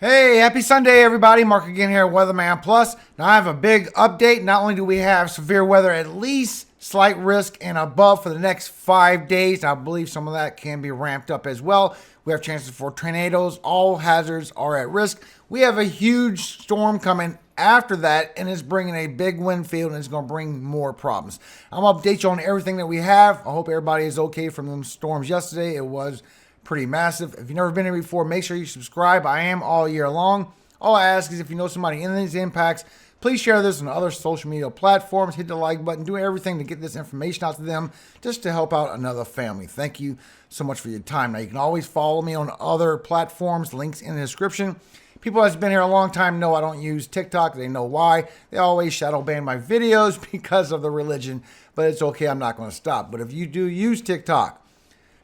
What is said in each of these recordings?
Hey, happy Sunday, everybody. Mark again here at WeatherMan Plus. Now, I have a big update. Not only do we have severe weather, at least slight risk and above for the next 5 days. I believe some of that can be ramped up as well. We have chances for tornadoes. All hazards are at risk. We have a huge storm coming after that, and it's bringing a big wind field, and it's going to bring more problems. I'm going to update you on everything that we have. I hope everybody is okay from them storms yesterday. It was pretty massive. If you've never been here before, make sure you subscribe. I am all year long. All I ask is if you know somebody in these impacts, please share this on other social media platforms. Hit the like button. Do everything to get this information out to them just to help out another family. Thank you so much for your time. Now, you can always follow me on other platforms. Links in the description. People that's been here a long time know I don't use TikTok. They know why. They always shadow ban my videos because of the religion, but it's okay. I'm not going to stop. But if you do use TikTok,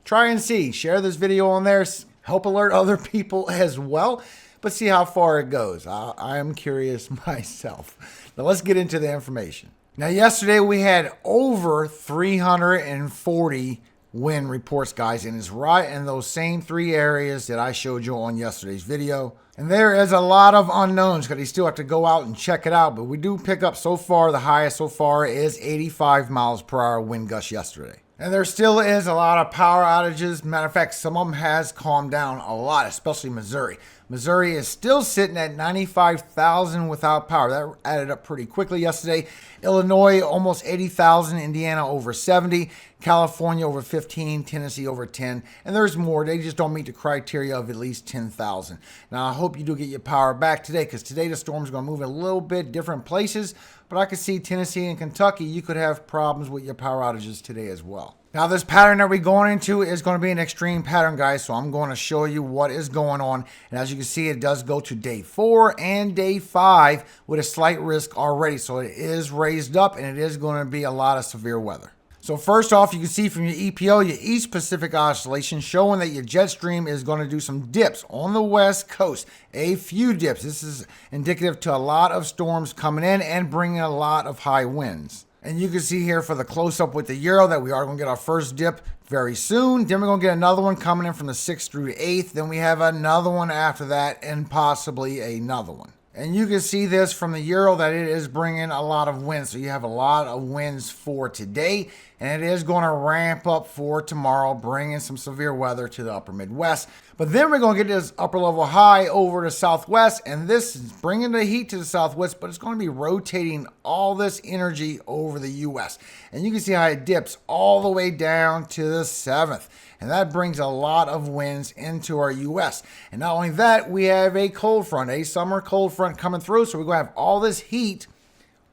try and share this video on there, help alert other people as well, but see how far it goes. I am curious myself. Now let's get into the information. Now yesterday we had over 340 wind reports, guys, and it's right in those same three areas that I showed you on yesterday's video. And there is a lot of unknowns because you still have to go out and check it out, but we do pick up so far, the highest so far is 85 miles per hour wind gust yesterday. And there still is a lot of power outages. Matter of fact, some of them has calmed down a lot, especially Missouri. Missouri is still sitting at 95,000 without power. That added up pretty quickly yesterday. Illinois, almost 80,000. Indiana, over 70. California, over 15. Tennessee, over 10. And there's more. They just don't meet the criteria of at least 10,000. Now, I hope you do get your power back today, because today the storm's going to move in a little bit different places. But I could see Tennessee and Kentucky, you could have problems with your power outages today as well. Now, this pattern that we're going into is going to be an extreme pattern, guys. So I'm going to show you what is going on. And as you can see, it does go to day 4 and day 5 with a slight risk already. So it is raised up, and it is going to be a lot of severe weather. So first off, you can see from your EPO, your East Pacific Oscillation, showing that your jet stream is going to do some dips on the west coast. A few dips. This is indicative to a lot of storms coming in and bringing a lot of high winds. And you can see here for the close-up with the Euro that we are going to get our first dip very soon. Then we're going to get another one coming in from the 6th through the 8th. Then we have another one after that, and possibly another one. And you can see this from the Euro that it is bringing a lot of winds. So you have a lot of winds for today, and it is going to ramp up for tomorrow, bringing some severe weather to the upper Midwest. But then we're going to get this upper level high over the southwest, and this is bringing the heat to the southwest, but it's going to be rotating all this energy over the U.S. And you can see how it dips all the way down to the 7th. And that brings a lot of winds into our U.S. And not only that, we have a cold front, a summer cold front coming through. So we're going to have all this heat,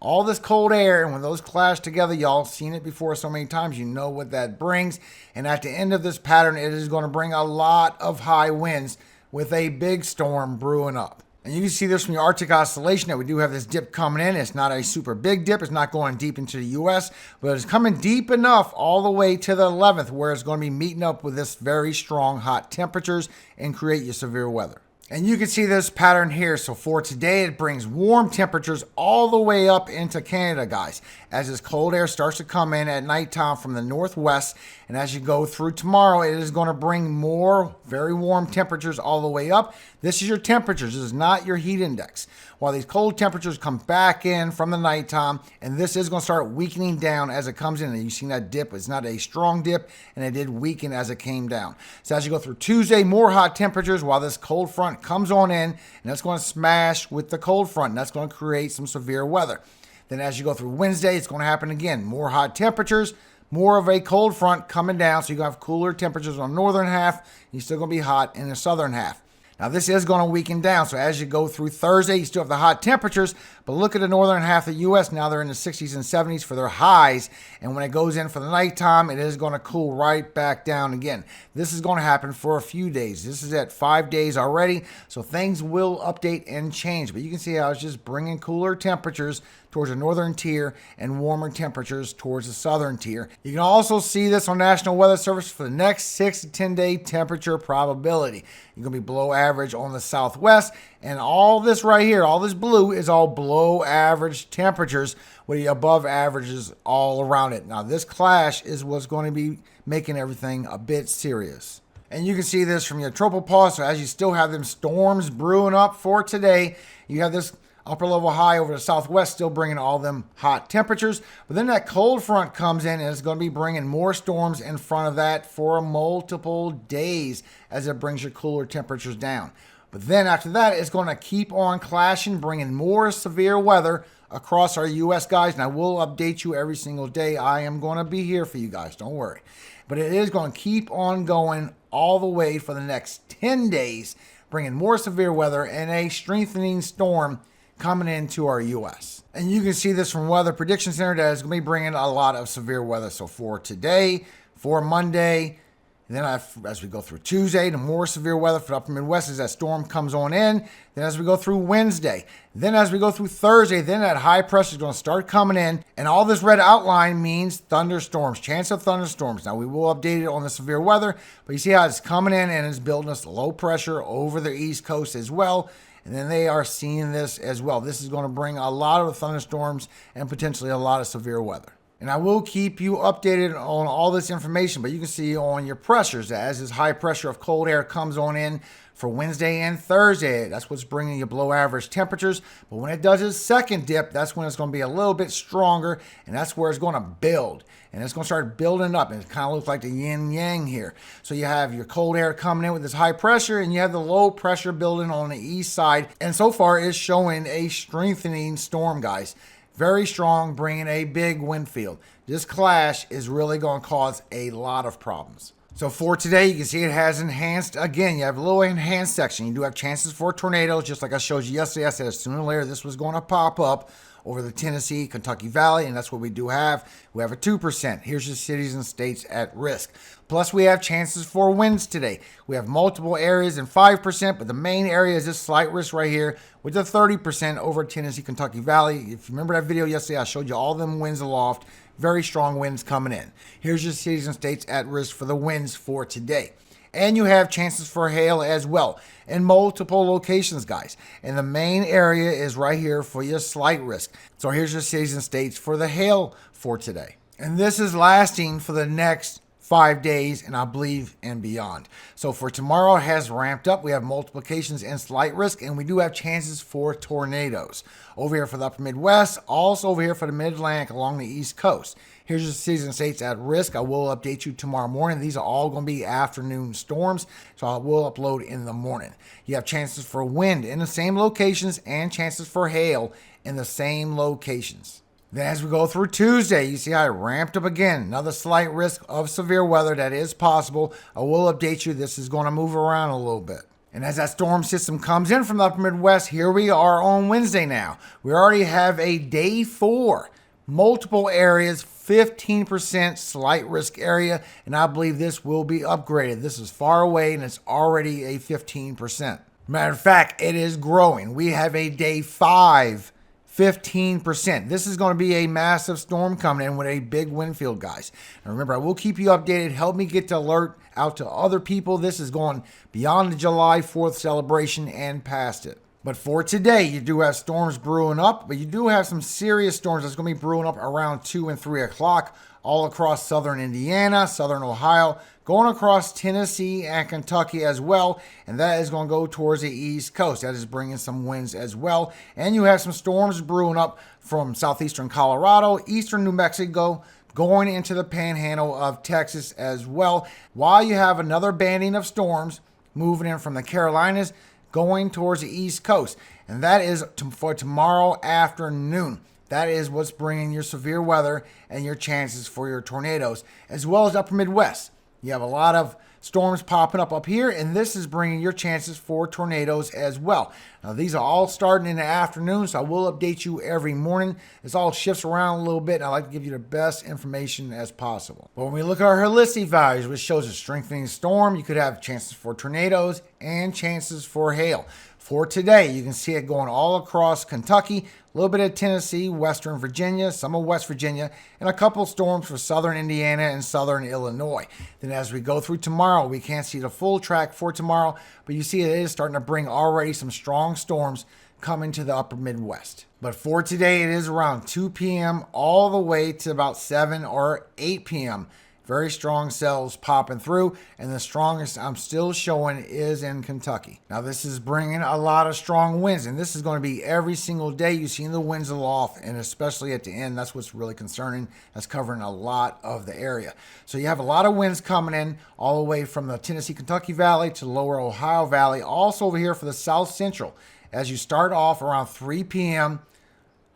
all this cold air. And when those clash together, y'all seen it before so many times, you know what that brings. And at the end of this pattern, it is going to bring a lot of high winds with a big storm brewing up. And you can see this from the Arctic Oscillation that we do have this dip coming in. It's not a super big dip. It's not going deep into the U.S., but it's coming deep enough all the way to the 11th where it's going to be meeting up with this very strong hot temperatures and create your severe weather. And you can see this pattern here. So for today, it brings warm temperatures all the way up into Canada, guys, as this cold air starts to come in at nighttime from the northwest. And as you go through tomorrow, it is going to bring more very warm temperatures all the way up. This is your temperatures. This is not your heat index. While these cold temperatures come back in from the nighttime, and this is going to start weakening down as it comes in. And you've seen that dip. It's not a strong dip, and it did weaken as it came down. So as you go through Tuesday, more hot temperatures while this cold front comes on in, and that's going to smash with the cold front, and that's going to create some severe weather. Then as you go through Wednesday, it's going to happen again. More hot temperatures, more of a cold front coming down, so you're going to have cooler temperatures on the northern half, and you're still going to be hot in the southern half. Now, this is going to weaken down, so as you go through Thursday, you still have the hot temperatures, but look at the northern half of the U.S. Now they're in the 60s and 70s for their highs, and when it goes in for the nighttime, it is going to cool right back down again. This is going to happen for a few days. This is at 5 days already, so things will update and change, but you can see how it's just bringing cooler temperatures towards the northern tier and warmer temperatures towards the southern tier. You can also see this on National Weather Service for the next 6 to 10 day temperature probability. You're going to be below average on the southwest, and all this right here, all this blue is all below average temperatures with the above averages all around it. Now this clash is what's going to be making everything a bit serious. And you can see this from your tropical pulse. So as you still have them storms brewing up for today, you have this upper level high over the southwest still bringing all them hot temperatures. But then that cold front comes in and it's going to be bringing more storms in front of that for multiple days as it brings your cooler temperatures down. But then after that, it's going to keep on clashing, bringing more severe weather across our U.S., guys. And I will update you every single day. I am going to be here for you guys. Don't worry. But it is going to keep on going all the way for the next 10 days, bringing more severe weather and a strengthening storm coming into our U.S. And you can see this from Weather Prediction Center that is going to be bringing a lot of severe weather. So for today, for Monday, and then as we go through Tuesday, the more severe weather for the upper Midwest as that storm comes on in. Then as we go through Wednesday, then as we go through Thursday, then that high pressure is going to start coming in. And all this red outline means thunderstorms, chance of thunderstorms. Now we will update it on the severe weather, but you see how it's coming in and it's building us low pressure over the East Coast as well. And then they are seeing this as well. This is going to bring a lot of thunderstorms and potentially a lot of severe weather. And I will keep you updated on all this information, but you can see on your pressures that as this high pressure of cold air comes on in for Wednesday and Thursday, that's what's bringing you below average temperatures. But when it does its second dip, that's when it's going to be a little bit stronger, and that's where it's going to build. And it's going to start building up, and it kind of looks like the yin-yang here. So you have your cold air coming in with this high pressure, and you have the low pressure building on the east side. And so far, it's showing a strengthening storm, guys. Very strong, bringing a big wind field. This clash is really going to cause a lot of problems. So for today, you can see it has enhanced. Again, you have a little enhanced section. You do have chances for tornadoes, just like I showed you yesterday. I said sooner or later this was going to pop up over the Tennessee, Kentucky Valley, and that's what we do have. We have a 2%. Here's your cities and states at risk. Plus, we have chances for winds today. We have multiple areas and 5%, but the main area is this slight risk right here with the 30% over Tennessee, Kentucky Valley. If you remember that video yesterday, I showed you all them winds aloft. Very strong winds coming in. Here's your cities and states at risk for the winds for today. And you have chances for hail as well in multiple locations, guys. And the main area is right here for your slight risk. So here's your cities and states for the hail for today. And this is lasting for the next 5 days, and I believe and beyond. So for tomorrow, it has ramped up. We have multiplications and slight risk, and we do have chances for tornadoes. Over here for the upper Midwest, also over here for the Mid-Atlantic along the East Coast. Here's your cities and states at risk. I will update you tomorrow morning. These are all going to be afternoon storms, so I will upload in the morning. You have chances for wind in the same locations and chances for hail in the same locations. Then as we go through Tuesday, you see how it ramped up again. Another slight risk of severe weather that is possible. I will update you. This is going to move around a little bit. And as that storm system comes in from the upper Midwest, here we are on Wednesday now. We already have a day 4. Multiple areas, 15% slight risk area. And I believe this will be upgraded. This is far away and it's already a 15%. Matter of fact, it is growing. We have a day 5. 15%. This is going to be a massive storm coming in with a big wind field, guys. And remember, I will keep you updated. Help me get the alert out to other people. This is going beyond the July 4th celebration and past it. But for today, you do have storms brewing up, but you do have some serious storms that's going to be brewing up around 2 and 3 o'clock all across southern Indiana, southern Ohio, going across Tennessee and Kentucky as well, and that is going to go towards the East Coast. That is bringing some winds as well, and you have some storms brewing up from southeastern Colorado, eastern New Mexico, going into the panhandle of Texas as well, while you have another banding of storms moving in from the Carolinas, going towards the East Coast, and that is for tomorrow afternoon. That is what's bringing your severe weather and your chances for your tornadoes, as well as upper Midwest. You have a lot of storms popping up here, and this is bringing your chances for tornadoes as well. Now, these are all starting in the afternoon, so I will update you every morning. This all shifts around a little bit, and I like to give you the best information as possible. But when we look at our holistic values, which shows a strengthening storm, you could have chances for tornadoes and chances for hail. For today, you can see it going all across Kentucky, a little bit of Tennessee, western Virginia, some of West Virginia, and a couple storms for southern Indiana and southern Illinois. Then as we go through tomorrow, we can't see the full track for tomorrow, but you see it is starting to bring already some strong storms coming to the upper Midwest. But for today, it is around 2 p.m. all the way to about 7 or 8 p.m. Very strong cells popping through, and the strongest I'm still showing is in Kentucky. Now this is bringing a lot of strong winds, and this is going to be every single day. You've seen the winds aloft, and especially at the end, that's what's really concerning. That's covering a lot of the area. So you have a lot of winds coming in all the way from the Tennessee-Kentucky Valley to the lower Ohio Valley, also over here for the South Central. As you start off around 3 p.m.,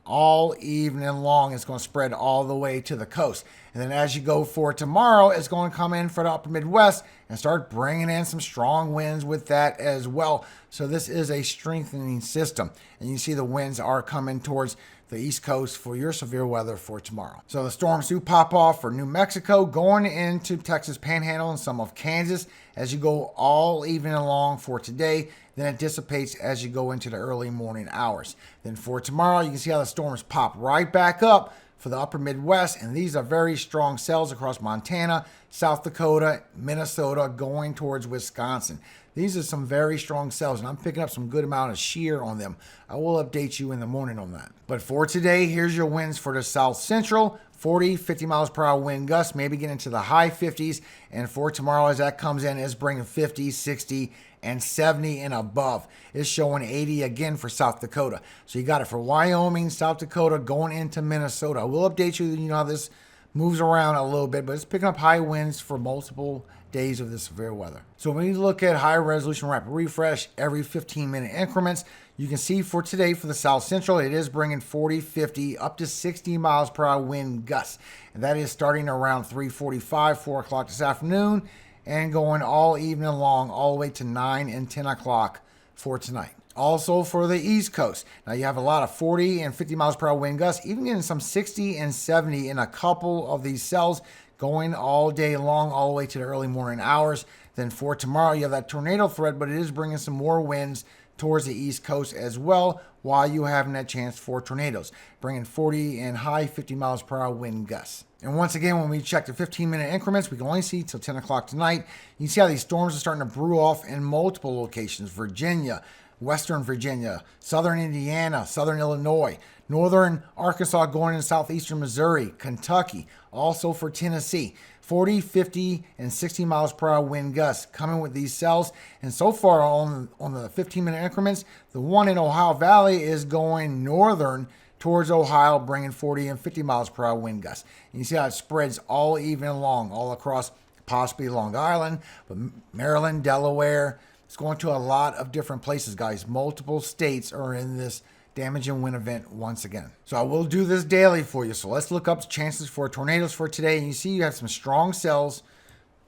all evening long, it's going to spread all the way to the coast. And then as you go for tomorrow, it's going to come in for the upper Midwest and start bringing in some strong winds with that as well. So this is a strengthening system. And you see the winds are coming towards the East Coast for your severe weather for tomorrow. So the storms do pop off for New Mexico, going into Texas Panhandle and some of Kansas as you go all evening along for today. Then it dissipates as you go into the early morning hours. Then for tomorrow, you can see how the storms pop right back up for the upper Midwest. And these are very strong cells across Montana, South Dakota, Minnesota, going towards Wisconsin. These are some very strong cells, and I'm picking up some good amount of shear on them. I will update you in the morning on that. But for today, here's your winds for the South Central. 40, 50 miles per hour wind gusts, maybe get into the high 50s. And for tomorrow, as that comes in, it's bringing 50, 60, and 70 and above. It's showing 80 again for South Dakota. So you got it for Wyoming, South Dakota, going into Minnesota. I will update you, you know how this moves around a little bit, but it's picking up high winds for multiple days of this severe weather. So when you look at high resolution rapid refresh every 15-minute increments, you can see for today for the South Central, it is bringing 40, 50, up to 60 miles per hour wind gusts. And that is starting around 3:45, 4 o'clock this afternoon, and going all evening long, all the way to 9 and 10 o'clock for tonight. Also for the East Coast, now you have a lot of 40 and 50 miles per hour wind gusts, even getting some 60 and 70 in a couple of these cells, going all day long, all the way to the early morning hours. Then for tomorrow, you have that tornado threat, but it is bringing some more winds towards the East Coast as well, while you having that chance for tornadoes, bringing 40 and high 50 miles per hour wind gusts. And once again, when we check the 15-minute increments, we can only see till 10 o'clock tonight. You can see how these storms are starting to brew off in multiple locations: Virginia, Western Virginia, Southern Indiana, Southern Illinois, Northern Arkansas going into southeastern Missouri, Kentucky, also for Tennessee. 40, 50, and 60 miles per hour wind gusts coming with these cells. And so far on the 15-minute increments, the one in Ohio Valley is going northern towards Ohio, bringing 40 and 50 miles per hour wind gusts. And you see how it spreads all evening long, all across possibly Long Island, but Maryland, Delaware. It's going to a lot of different places, guys. Multiple states are in this damaging wind event once again. So I will do this daily for you. So let's look up chances for tornadoes for today. And you see you have some strong cells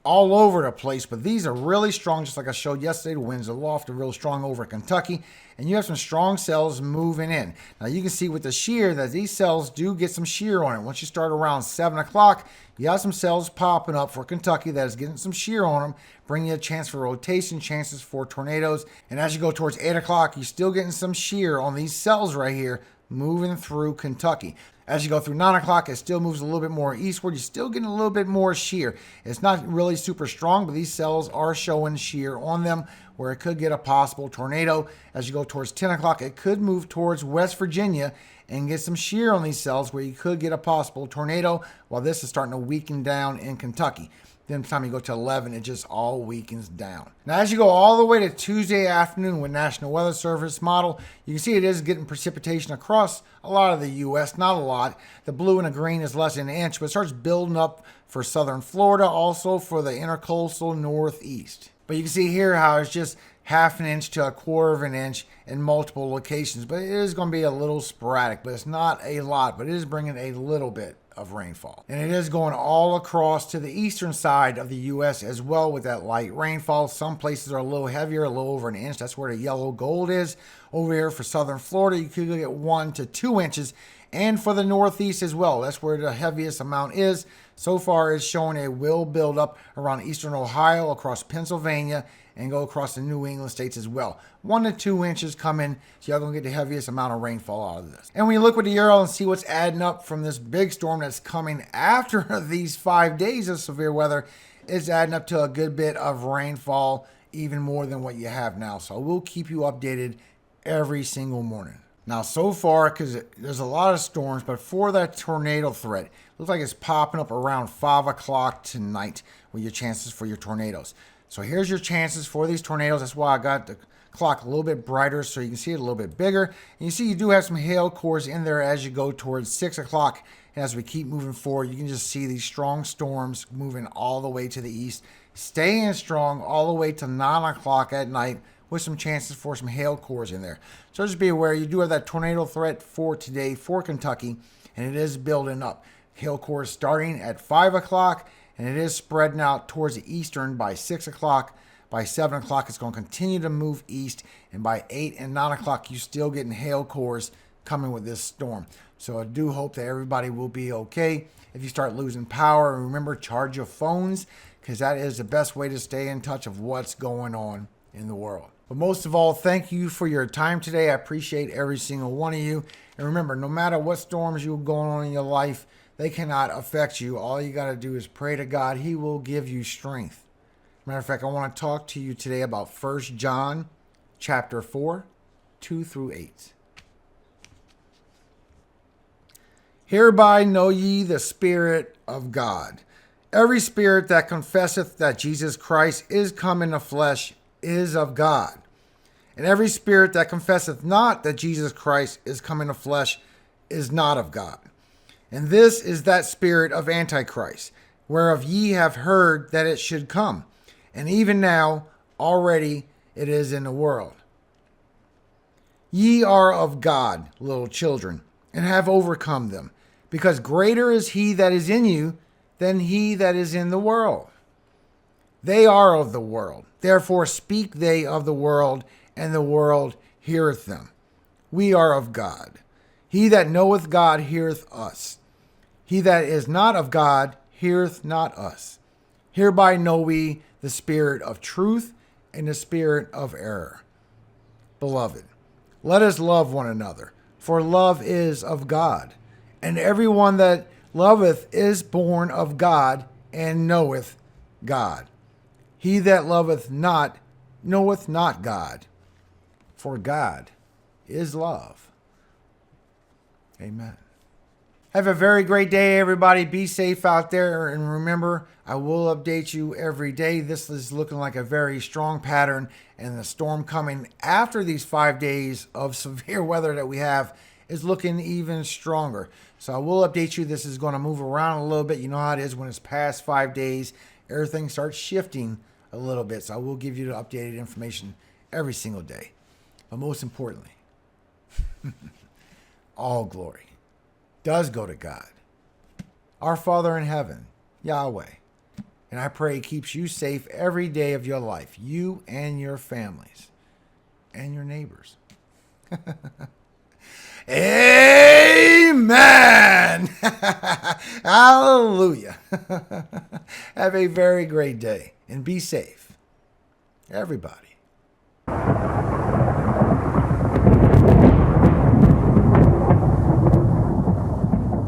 all over the place, but these are really strong, just like I showed yesterday. The winds aloft are real strong over Kentucky, and you have some strong cells moving in. Now you can see with the shear that these cells do get some shear on it. Once you start around 7 o'clock, you have some cells popping up for Kentucky that is getting some shear on them, bringing you a chance for rotation, chances for tornadoes. And as you go towards 8 o'clock, you're still getting some shear on these cells right here moving through Kentucky. As you go through 9 o'clock, it still moves a little bit more eastward. You're still getting a little bit more shear. It's not really super strong, but these cells are showing shear on them where it could get a possible tornado. As you go towards 10 o'clock, it could move towards West Virginia and get some shear on these cells where you could get a possible tornado, while this is starting to weaken down in Kentucky. Then by the time you go to 11, it just all weakens down. Now, as you go all the way to Tuesday afternoon with National Weather Service model, you can see it is getting precipitation across a lot of the U.S., not a lot. The blue and the green is less than an inch, but it starts building up for southern Florida, also for the intercoastal northeast. But you can see here how it's just half an inch to a quarter of an inch in multiple locations. But it is going to be a little sporadic, but it's not a lot, but it is bringing a little bit of rainfall. And it is going all across to the eastern side of the U.S. as well with that light rainfall. Some places are a little heavier, a little over an inch. That's where the yellow gold is. Over here for southern Florida, you could get 1 to 2 inches. And for the northeast as well, that's where the heaviest amount is. So far, it's showing it will build up around eastern Ohio, across Pennsylvania, and go across the New England states as well. 1 to 2 inches coming, so y'all gonna get the heaviest amount of rainfall out of this. And when you look with the Euro and see what's adding up from this big storm that's coming after these 5 days of severe weather, it's adding up to a good bit of rainfall, even more than what you have now. So I will keep you updated every single morning. Now, so far, because there's a lot of storms, but for that tornado threat, looks like it's popping up around 5 o'clock tonight with your chances for your tornadoes. So here's your chances for these tornadoes. That's why I got the clock a little bit brighter so you can see it a little bit bigger. And you see you do have some hail cores in there as you go towards 6 o'clock. And as we keep moving forward, you can just see these strong storms moving all the way to the east, staying strong all the way to 9 o'clock at night, with some chances for some hail cores in there. So just be aware, you do have that tornado threat for today for Kentucky, and it is building up. Hail cores starting at 5 o'clock, and it is spreading out towards the eastern by 6 o'clock. By 7 o'clock, it's going to continue to move east, and by 8 and 9 o'clock, you're still getting hail cores coming with this storm. So I do hope that everybody will be okay. If you start losing power, remember, charge your phones, because that is the best way to stay in touch of what's going on in the world. But most of all, thank you for your time today. I appreciate every single one of you. And remember, no matter what storms you're going on in your life, they cannot affect you. All you got to do is pray to God. He will give you strength. Matter of fact, I want to talk to you today about 1 John chapter 4, 2 through 8. Hereby know ye the Spirit of God. Every spirit that confesseth that Jesus Christ is come in the flesh is of God. And every spirit that confesseth not that Jesus Christ is come in the flesh is not of God. And this is that spirit of Antichrist, whereof ye have heard that it should come. And even now already it is in the world. Ye are of God, little children, and have overcome them, because greater is he that is in you than he that is in the world. They are of the world, therefore speak they of the world, and the world heareth them. We are of God. He that knoweth God heareth us. He that is not of God heareth not us. Hereby know we the spirit of truth and the spirit of error. Beloved, let us love one another, for love is of God. And everyone that loveth is born of God and knoweth God. He that loveth not knoweth not God, for God is love. Amen. Have a very great day, everybody. Be safe out there. And remember, I will update you every day. This is looking like a very strong pattern. And the storm coming after these 5 days of severe weather that we have is looking even stronger. So I will update you. This is going to move around a little bit. You know how it is when it's past 5 days. Everything starts shifting a little bit. So I will give you the updated information every single day. But most importantly, all glory does go to God, our Father in heaven, Yahweh. And I pray He keeps you safe every day of your life, you and your families and your neighbors. Amen. Hallelujah. Have a very great day and be safe, everybody.